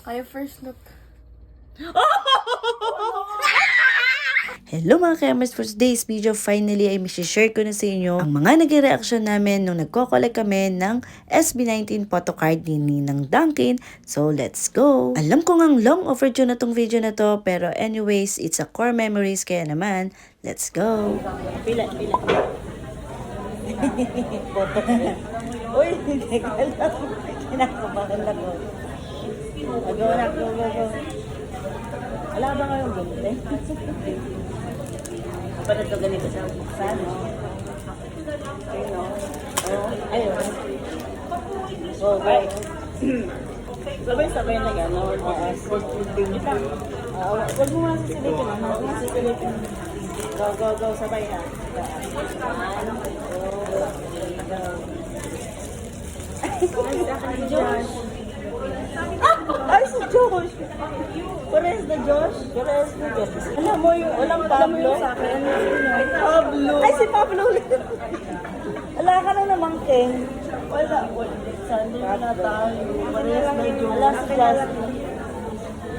Kaya first look. Hello mga kemers, for today's video, finally ay share ko na sa inyo ang mga naging reaction namin nung nagko-collect kami ng SB19 photocard ni Ninang Duncan. So let's go! Alam ko ngang long overdue na tong video na to, pero anyways, it's a core memories, kaya naman, let's go! Pila. Uy, teka lang. Kinakabahan lang ako. Go. Wala ba ngayong ganito? Para ito ganito sa buksan, no? Ayun, no? Oh, ayun. Oh, right. Sabay-sabay na gano'n. Huwag mo nga sisilipin. Huwag mo sisilipin. Go. Sabay ha. Ay, si Josh! Pares na Josh? Pares na Josh. Alam mo yung walang Pablo? Pablo! Ay, si Pablo ulit! Wala ka na naman, Ken. Wala. Sunday na tayo. Pares na Josh. Wala si Josh.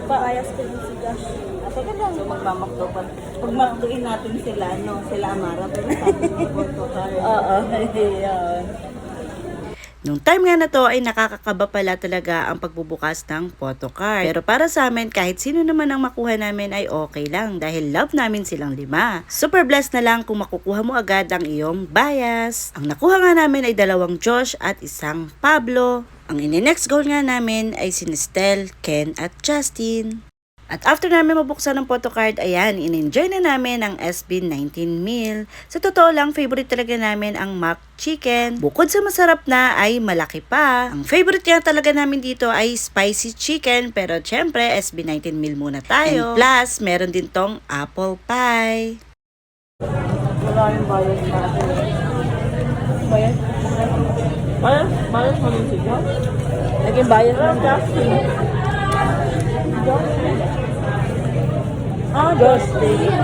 Paayas ko din si Josh. Teka lang. So, magmamakdo pa. Pag makdoin natin sila, no? Sila Amara. Pero sabi mo, Porto Caro. Oo, yun. Nung time nga na to ay nakakakaba pala talaga ang pagbubukas ng photocard. Pero para sa amin, kahit sino naman ang makuha namin ay okay lang dahil love namin silang 5. Super blessed na lang kung makukuha mo agad ang iyong bias. Ang nakuha nga namin ay 2 Josh at 1 Pablo. Ang next goal nga namin ay si Nestel, Ken at Justin. At after namin mabuksan ng photocard, ayan, in-enjoy na namin ang SB19 meal. Sa totoo lang, favorite talaga namin ang Mac Chicken. Bukod sa masarap na, ay malaki pa. Ang favorite nga talaga namin dito ay spicy chicken, pero syempre, SB19 meal muna tayo. And plus, meron din tong apple pie. Wala yung bayad natin. Bayad? Bayad mo rin si Josh? Naging bayad mo Justin. Justin.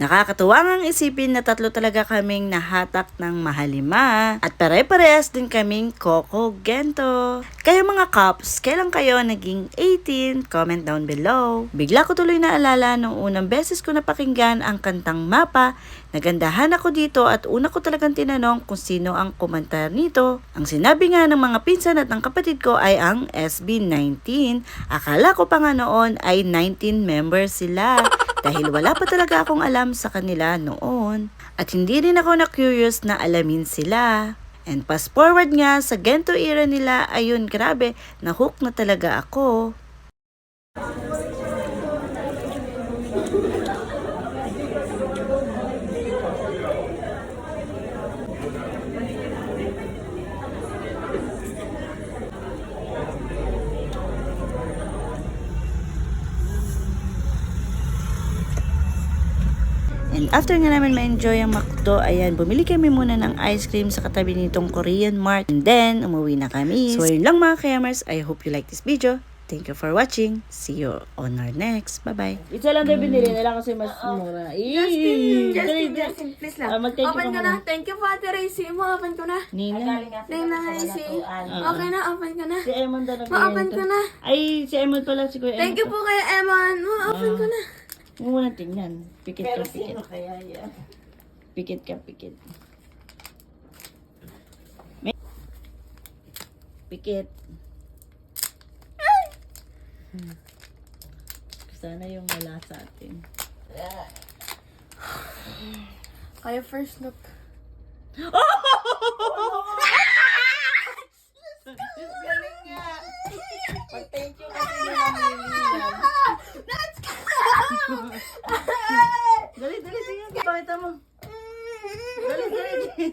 Nakakatuwa ngang isipin na 3 talaga kaming nahatak ng mahalima at pare-parehas din kaming Coco Gento. Kayo mga cops, kailan kayo naging 18? Comment down below. Bigla ko tuloy naalala nung unang beses ko napakinggan ang kantang Mapa. Nagandahan ako dito at una ko talagang tinanong kung sino ang kumantar nito. Ang sinabi nga ng mga pinsan at ng kapatid ko ay ang SB19. Akala ko pa nga noon ay 19 members sila. Dahil wala pa talaga akong alam sa kanila noon. At hindi rin ako na-curious na alamin sila. And fast forward nga sa Gento era nila, ayun grabe, na-hook na talaga ako. And after nga namin ma-enjoy ang McDo, ayan, bumili kami muna ng ice cream sa katabi nitong Korean Mart. And then, umuwi na kami. So, yun lang mga kemers. I hope you like this video. Thank you for watching. See you on our next. Bye-bye. Isa lang tayo binili nila kasi mas mura. Justin, please lang. Mag-thank you Open ka ko muna. na. Thank you, Father Racy. Open ko na. Nina. Name na Racy. Okay na, open ko na. Si Emon daw Ma-open ko na. Ay, si Emon pala si Kuya Emon. Thank you po kay Emon. Ma-open ko na. Huwag mo na tingnan. Pikit ka, pikit. kaya yan? Pikit ka, pikit. Pikit. Sana yung wala sa atin. Kaya first look. Galing nga. Pag-thank you kasi nila Lilian. Dali, tingnan. Pakita mo. Dali.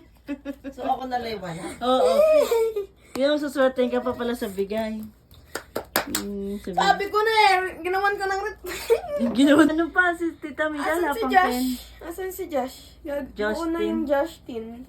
So ako nalaywan? Oo. Yung suswertein ka pa pala sa bigay. Sabi ko na eh, ginawan ko ng Ginawa. Ano pa si Tita Mika? Asan si Lapang Josh? pen. Asan si Josh? Justin. Buo na yung Justin.